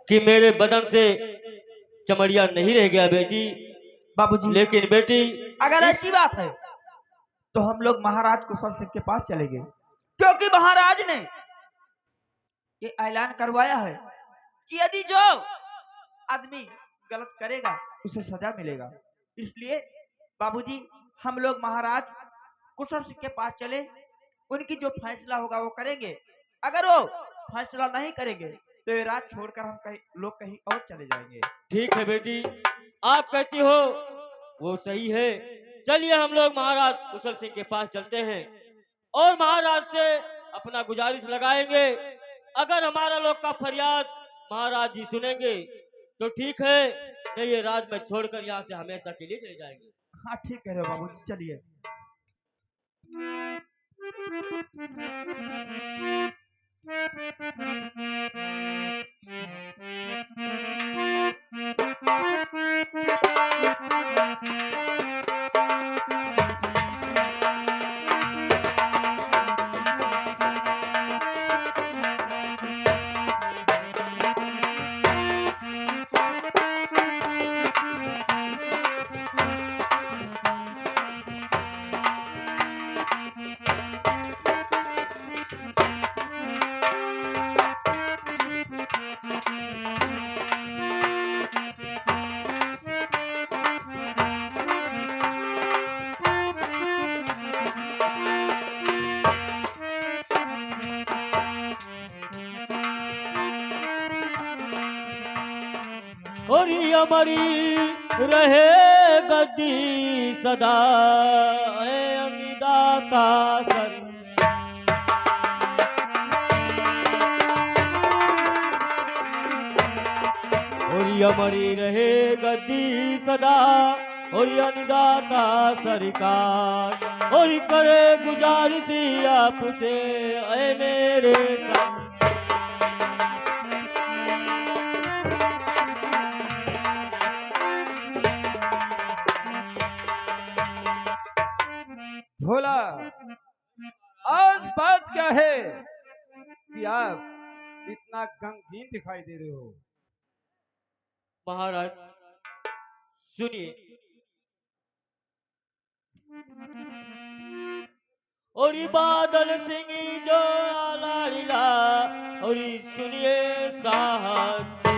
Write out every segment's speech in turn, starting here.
कि मेरे बदन से चमड़िया नहीं रह गया बेटी। बाबूजी, लेकिन बेटी अगर ऐसी बात है तो हम लोग महाराज कुशल सिंह के पास चलेंगे, क्योंकि महाराज ने ये ऐलान करवाया है कि यदि जो आदमी गलत करेगा उसे सजा मिलेगा। इसलिए बाबूजी, हम लोग महाराज कुशल सिंह के पास चले, उनकी जो फैसला होगा वो करेंगे। अगर वो फैसला नहीं करेंगे तो ये रात छोड़कर हम कहीं और चले जाएंगे। ठीक है बेटी, आप कहती हो वो सही है। चलिए हम लोग महाराज कुशल सिंह के पास चलते हैं और महाराज से अपना गुजारिश लगाएंगे। अगर हमारा लोग का फरियाद महाराज जी सुनेंगे तो ठीक है, नहीं ये राज में छोड़कर यहाँ से हमेशा के लिए चले जाएंगे। हाँ ठीक कह रहे हो बाबूजी, चलिए। और ये हमारी रहे गद्दी सदा, ऐ अमीदाता सर। और ये हमारी रहे गद्दी सदा, और ये अनिदाता सरकार, और ये करे गुजारिश आपसे ऐ मेरे साथ। भोला, आज बात क्या है कि आप इतना गमगीन दिखाई दे रहे हो? महाराज सुनिए, और ये बादल सिंह जो लालीला, और ये सुनिए साहब जी।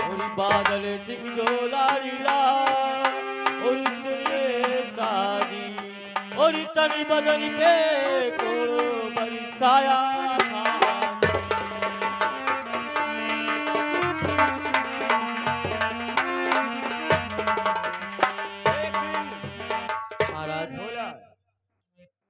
और ये बादल सिंह जो लालीला, और ये सुनिए साजी, और ये तनी बदनी पे कोड़ो बरसाया था। महाराज भोला,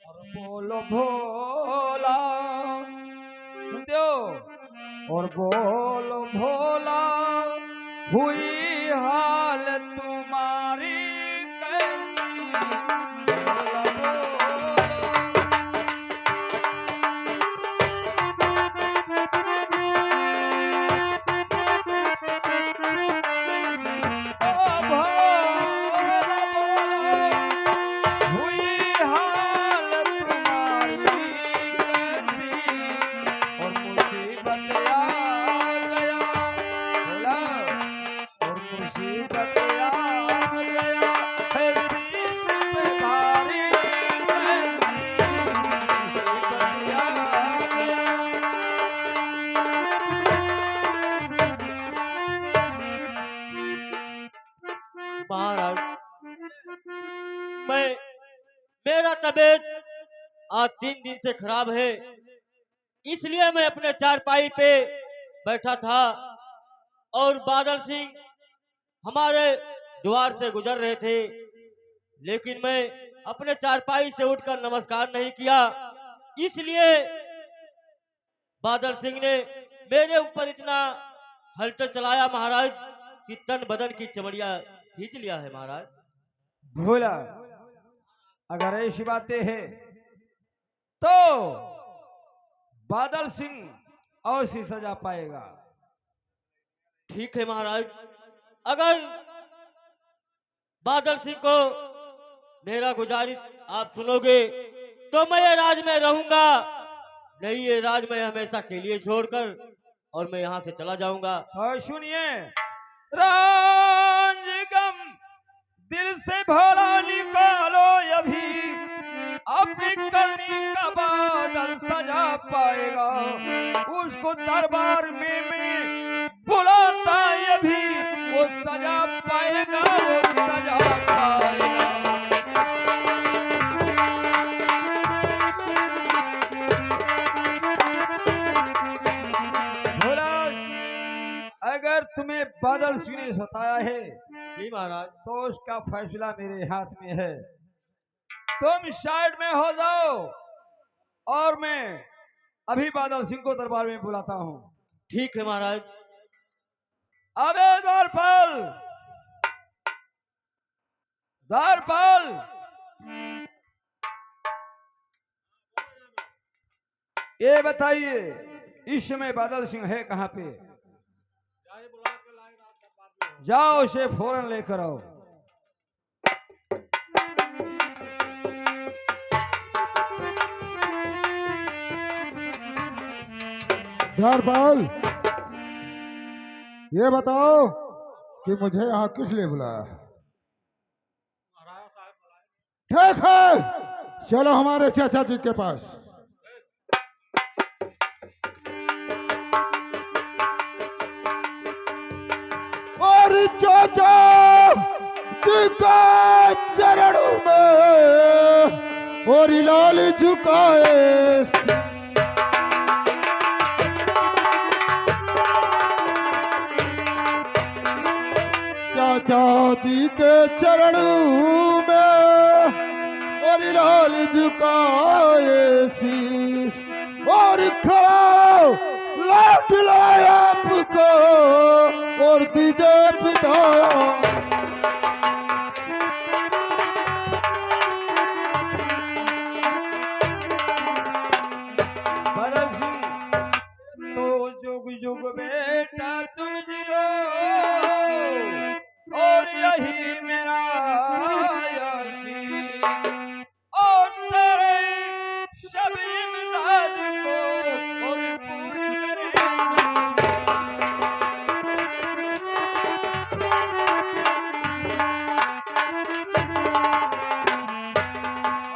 और बोलो भोला, सुनते हो? और बोलो भोला, हुई हाल तुम्हारी कैसी? भोला बोलो। ओ भोला बोलो, हुई हाल तुम्हारी कैसी? और मुसीबत आ गया भोला, और मुसीबत आ गया, ऐसी जिम्मेदारी कैसी? मुसीबत आ गया। महाराज मैं मेरा तबीयत आज 3 दिन से खराब है, इसलिए मैं अपने चारपाई पे बैठा था और बादल सिंह हमारे द्वार से गुजर रहे थे, लेकिन मैं अपने चारपाई से उठकर नमस्कार नहीं किया। इसलिए बादल सिंह ने मेरे ऊपर इतना हलचल चलाया महाराज कि तन बदन की चमड़िया खींच लिया है महाराज। भोला, अगर ऐसी बातें हैं तो बादल सिंह अवश्य सजा पाएगा। ठीक है महाराज, अगर बादल सिंह को मेरा गुजारिश आप सुनोगे तो मैं ये राज में रहूंगा, नहीं, ये राज मैं हमेशा के लिए छोड़कर और मैं यहाँ से चला जाऊंगा। और सुनिए, रांझगम दिल से भोला निकालो अभी, अपनी करनी का बादल सजा पाएगा। उसको दरबार में मैं बुलाता अभी, वो सजा पाएगा, वो सजा पाएगा। भोला, अगर तुम्हें बादल सिंह ने सताया है जी महाराज। तो उसका फैसला मेरे हाथ में है। तुम साइड में हो जाओ और मैं अभी बादल सिंह को दरबार में बुलाता हूँ। ठीक है महाराज। अबे द्वारपाल, द्वारपाल, ये बताइए इस समय बादल सिंह है कहाँ पे? जाओ उसे फौरन लेकर आओ। द्वारपाल, ये बताओ कि मुझे यहाँ किस लिए बुलाया है? ठीक है, चलो हमारे चाचा जी के पास। और चाचा जी का चरणों में और लाल झुकाए, चाचा जी के चरणों में और लाल झुकाए शीश, और खड़ा लौट लाया आपको और दीजिए पिता। बादल सिंह, तो जुग जुग बेटा तुम जियो, और यही मेरा आशीष, और तेरे सब इमदाद को और पूरी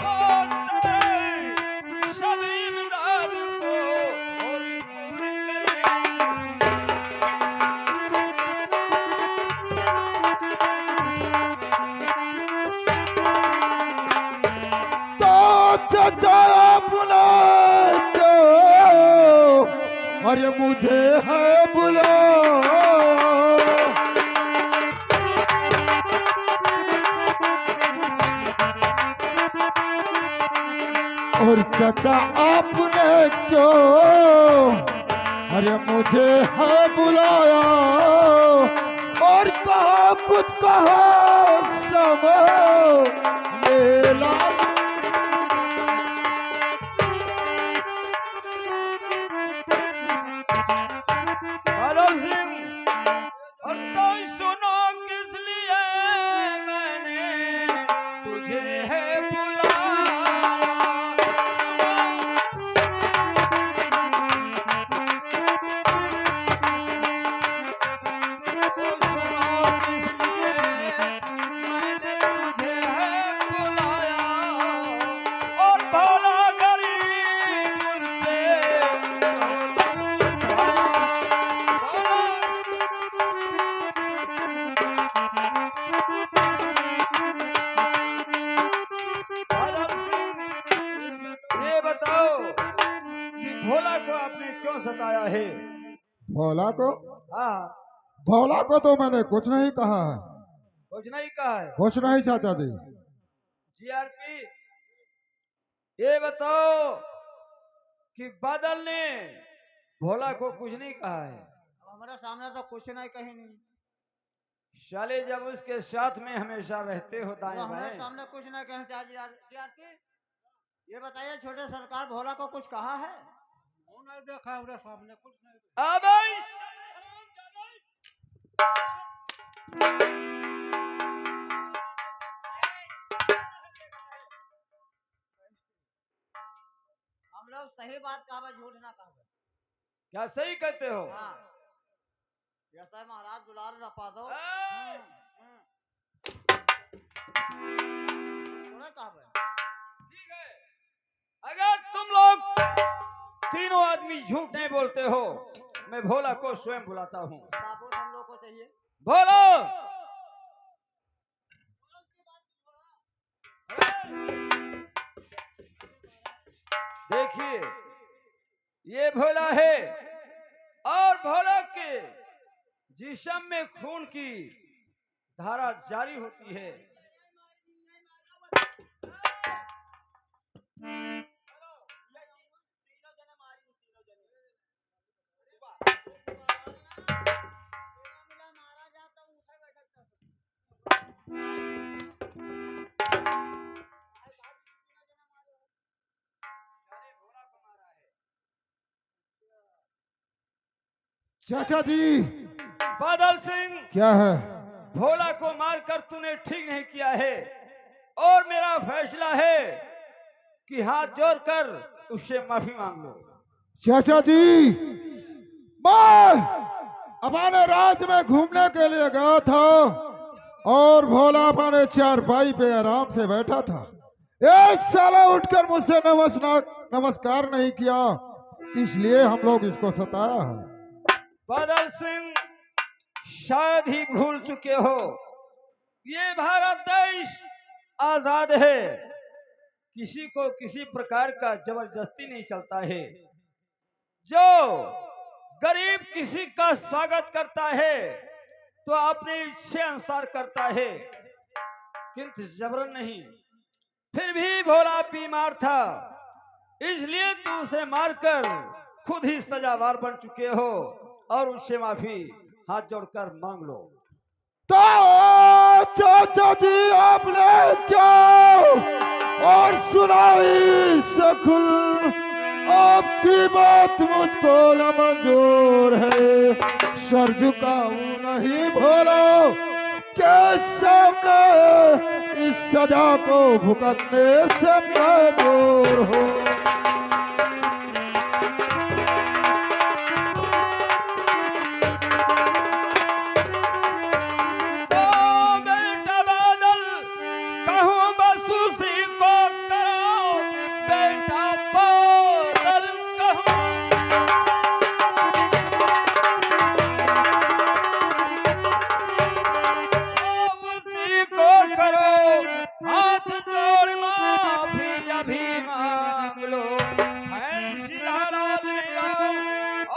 और तेरे सब इमदाद को और पूरी तो चाचा अपना क्यों और ये मुझे है बुला, और चाचा आपने क्यों अरे मुझे है बुलाया, और कहा कुछ कहा समय मेला। बादल सिंह, और तो सुनो किस लिए मैंने तुझे है बुलाया। तो सुनो किस लिए मैंने तुझे है बुलाया, और भोला गरीब पे बादल सिंह, ये बताओ कि भोला को आपने क्यों सताया है? भोला को? हाँ, भोला को तो मैंने कुछ नहीं कहा है, कुछ नहीं कहा है। कुछ नहीं चाचा जी। जीआरपी, ये बताओ कि बादल ने भोला को कुछ नहीं कहा है। हमारे सामने तो कुछ नहीं कहीं नहीं, शाले जब उसके साथ में हमेशा रहते हो दाएं तो हमारे बाएं। सामने कुछ नहीं कहीं। जीआरपी, ये बताइए छोटे सरकार भोला को कुछ कहा है? वो नहीं देखा है, सामने कुछ नहीं। अब हम लोग मतलब सही बात कहा, झूठ ना कहा। क्या सही कहते हो? हाँ, जैसा महाराज दुलार रपा दो। ए! थोड़ा कहा भाई। ठीक है, अगर तुम लोग तीनों आदमी झूठ नहीं बोलते हो, मैं भोला को स्वयं बुलाता हूँ। साबुत हम लोग को चाहिए। बोलो। देखिए, ये भोला है और भोला के जिस्म में खून की धारा जारी होती है। चाचा जी बादल सिंह, क्या है? भोला को मारकर तूने ठीक नहीं किया है और मेरा फैसला है कि हाथ जोड़कर उससे माफी मांग लो। चाचा जी, मैं अपने राज्य में घूमने के लिए गया था और भोला अपने चारपाई पे आराम से बैठा था। एक साला उठकर मुझसे नमस्कार नहीं किया, इसलिए हम लोग इसको सताया है। बादल सिंह, शायद ही भूल चुके हो, ये भारत देश आजाद है, किसी को किसी प्रकार का जबरदस्ती नहीं चलता है। जो गरीब किसी का स्वागत करता है तो अपने इच्छे अनुसार करता है, किंतु जबरन नहीं। फिर भी भोला बीमार था, इसलिए तू उसे मारकर खुद ही सजावार बन चुके हो और उससे माफी हाथ जोड़कर मांग लो। तो चाचा जी, आपने क्या और सुनाई सकुल, आपकी बात मुझको न मंजूर है। सर झुकाऊं नहीं भोलो के सामने, इस सजा को भुगतने से मैं दूर हूँ। बेटा बादल, कहूँ बस उसी को करो, बेटा बादल कहूँ। उसी को करो, हाथ जोड़ माफी अभी मांग लो। फैसला लाल मेरा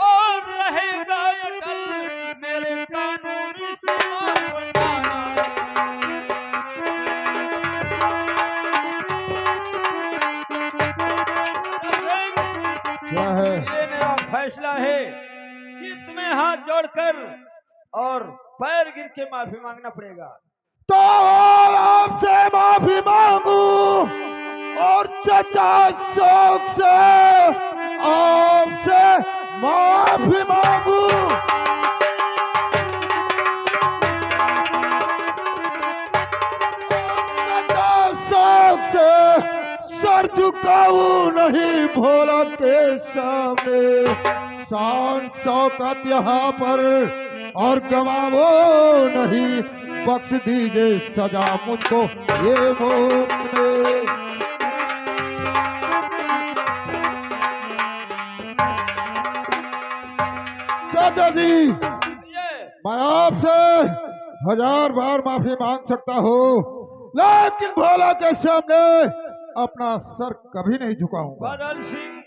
और रहेगा अटल, मेरे कानूनी सीमा पर माना। क्या है? ये मेरा फैसला है कि तुम्हें हाथ जोड़कर और पैर गिर के माफी मांगना पड़ेगा। तो आपसे माफी मांगू और चचा शौक से आपसे माफी मांगू। चचा शौक से सर झुकाऊं नहीं भोला के सामने। शान शौकत यहाँ पर और गवावो नहीं, बख्श दीजिए सजा मुझको ये मोहब्बत। चाचा जी, ये मैं आपसे 1000 बार माफी मांग सकता हूँ, लेकिन भोला के सामने अपना सर कभी नहीं झुकाऊंगा। बादल सिंह,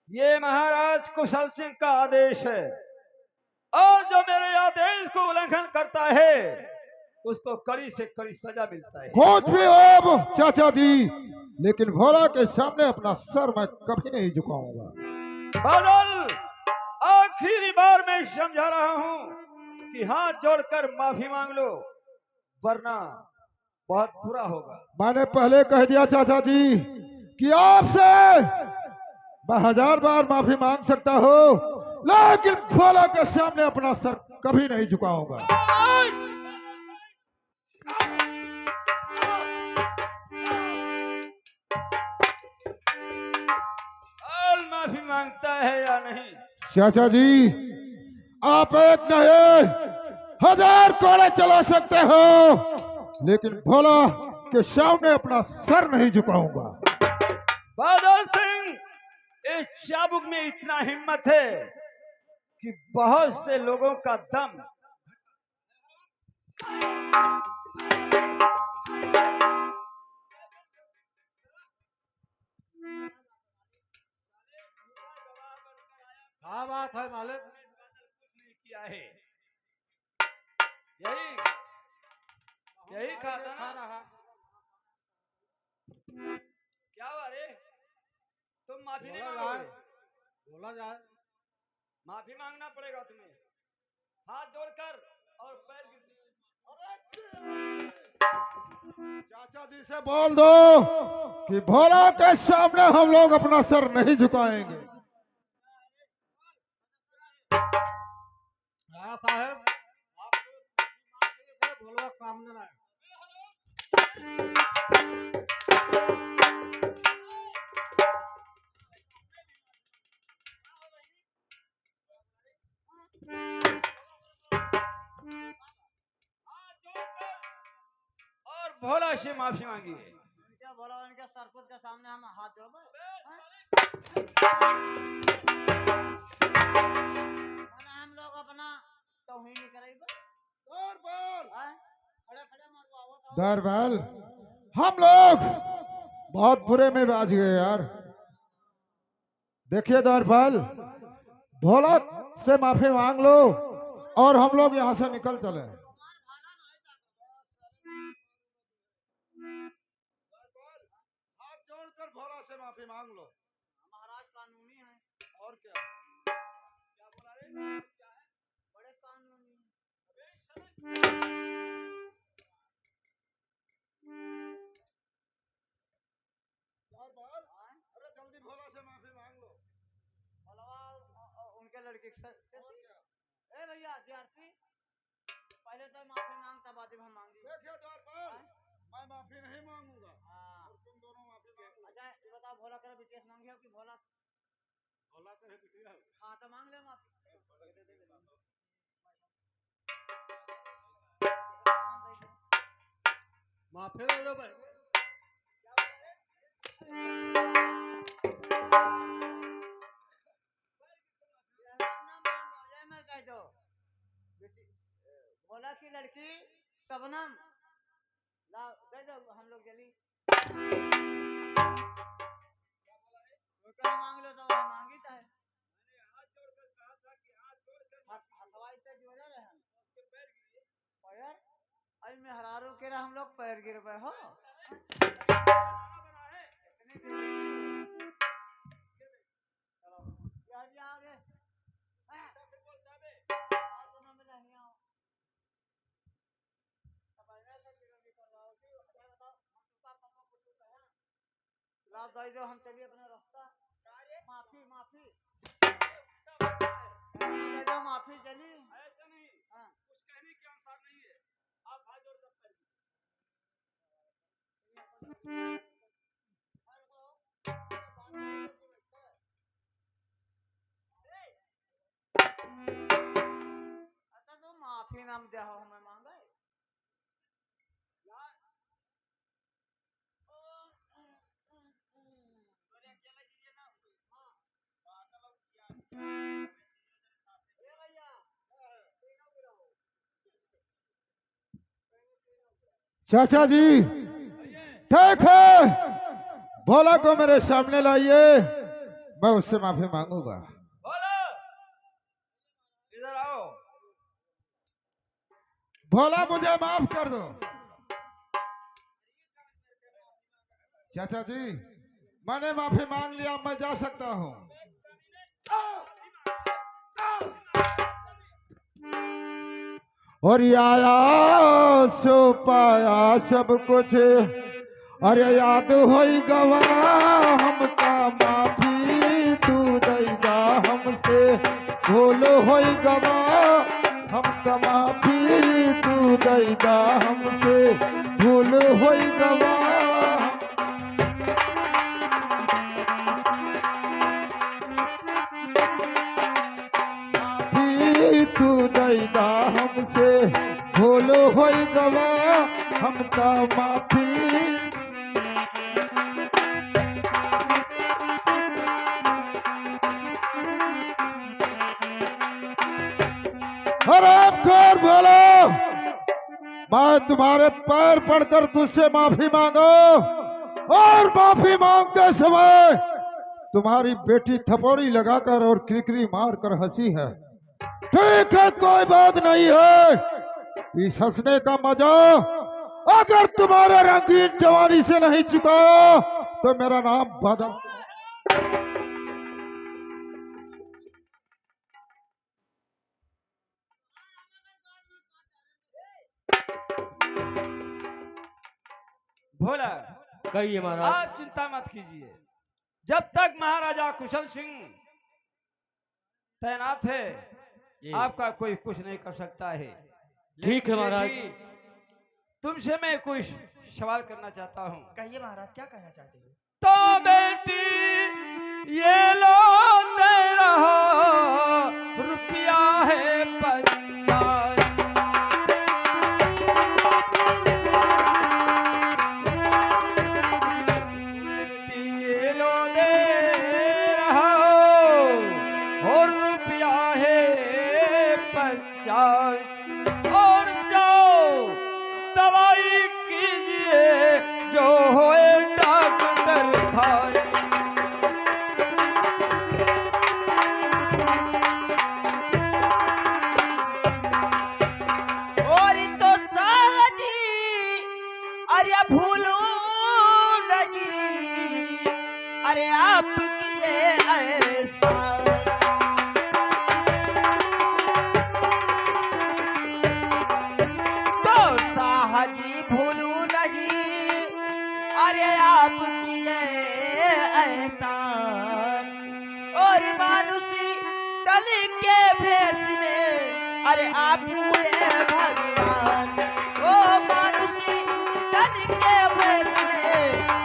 ये महाराज कुशल सिंह का आदेश है और जो मेरे आदेश को उल्लंघन करता है उसको कड़ी से कड़ी सजा मिलता है। कुछ भी हो चाचा जी, लेकिन भोला के सामने अपना सर मैं कभी नहीं झुकाऊंगा। बादल, आखिरी बार मैं समझा रहा हूँ कि हाथ जोड़कर माफी मांग लो, वरना बहुत बुरा होगा। मैंने पहले कह दिया चाचा जी कि आपसे मैं 1000 बार माफी मांग सकता हूँ, लेकिन भोला के सामने अपना सर कभी नहीं झुकाऊंगा। माफी मांगता है या नहीं। चाचा जी, आप एक नहीं 1000 कोड़े चला सकते हो, लेकिन भोला के सामने अपना सर नहीं झुकाऊंगा। बादल सिंह, इस चाबुक में इतना हिम्मत है कि बहुत से लोगों का दम क्या बात है मालिक? कुछ नहीं किया है। यही यही कहा था खा ना। रहा। क्या हुआ रे? तुम माफी नहीं बोला मांगोगे? जाए, बोला जाए। माफी मांगना पड़ेगा तुम्हें, हाथ जोड़कर और पैर चाचा जी से बोल दो कि भोला के सामने हम लोग अपना सर नहीं झुकाएंगे। हाँ साहब, आप भोलवा के सामने ना आए। और भोला से माफी मांगी है। क्या बोला उनके सरपंच के सामने हम हाथ जोड़े? हम लोग अपना तौहीन नहीं करेंगे। खड़े खड़े मरवाओ। दरबाल, हम लोग बहुत बुरे में बाज गए यार। देखिए दरबाल, भोला से माफी मांग लो और हम लोग यहाँ से निकल चले। हाथ जोड़कर भोला से माफी मांग लो। महाराज कानूनी है। और क्या? क्या बोला रे? बड़े कानूनी। अरे जल्दी भोला से माफी मांग लो। उनके लड़के से ए भैया जीआरपी, पहले तो माफी मांगता, बाद में हम मांगी। देखिए द्वारपाल, मैं माफी नहीं मांगूंगा और तुम दोनों माफी मांग लो। अच्छा ये बताओ, भोला करे बिटिया से मांगे हो कि भोला करे बिटिया? हाँ तो मांग ले माफी। माफी दे दो भाई। भोला की लड़की शबनम ला दे दो, हम लोग जल्दी मांग लो तो मांगी था। हथवाई से जोड़े रहे हम पैर, अरे में हरारू के हम लोग पैर गिर पे हो। दो हम चलिए अपना रास्ता। माफी माफी दे दो, माफी चली। ऐसा नहीं, हाँ कुछ कहने के अनुसार नहीं है। आप हाथ जोड़कर पैर अच्छा तो माफी नाम दे हो हमें मांगा है। चाचा जी ठीक है, भोला को मेरे सामने लाइए, मैं उससे माफी मांगूंगा। बोलो, इधर आओ। भोला मुझे माफ कर दो। चाचा जी, मैंने माफी मांग लिया, मैं जा सकता हूँ। और आया सो पाया सब कुछ, अरे याद होई गवा हमका, माफी तू दैदा हमसे, भूल होई गवा हमका, माफी तू दैदा हमसे, भूल होई गवा। वायदा हमसे भूल होई गवा हमका माफी। हराम खोर बोलो, मैं तुम्हारे पैर पड़कर तुझसे माफी मांगो, और माफी मांगते समय तुम्हारी बेटी थपौड़ी लगाकर और किरकिरी मारकर हंसी है। ठीक है, कोई बात नहीं है। इस हंसने का मजा अगर तुम्हारे रंगीन जवानी से नहीं चुकाया तो मेरा नाम बादल। भोला, कहिए महाराज। आप चिंता मत कीजिए। जब तक महाराजा कुशल सिंह तैनात है, जी। आपका कोई कुछ नहीं कर सकता है। ठीक है लेकिन महाराज। बेटी, तुमसे मैं कुछ सवाल करना चाहता हूँ। कहिए महाराज, क्या कहना चाहते हो? तो बेटी ये लो तेरा रुपया है 50। ये लो दे रहा और रुपया है 50। और जाओ दवाई कीजिए जो होए डॉक्टर खाए। और तो साजी अरे भूलू लगी, अरे आप किए ऐसा। तो साहजी भूलू नहीं, अरे आप किए ऐसा। और मानुषी तल के भेष में, अरे आप हुए भगवान। ओ मानुषी तल के भेष में,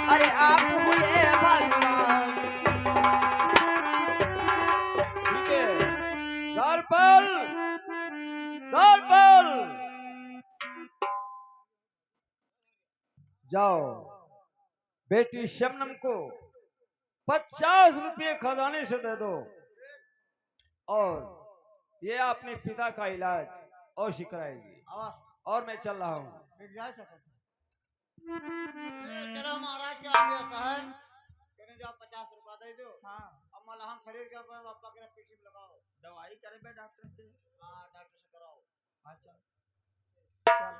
अरे आप हुए भगवान। ठीक है, द्वारपाल, द्वारपाल, जाओ बेटी शबनम को 50 रुपये खजाने से दे दो, और ये अपने पिता का इलाज अवश्य कराएगी। और मैं चल रहा हूँ। चलो महाराज के आदेश है, कहने जाओ 50 रुपया दे दो। हाँ, अब मलहम खरीद कर पापा के पीठी में लगाओ। दवाई करे बे डॉक्टर से। हाँ, डॉक्टर से कराओ। हाँ चल चल।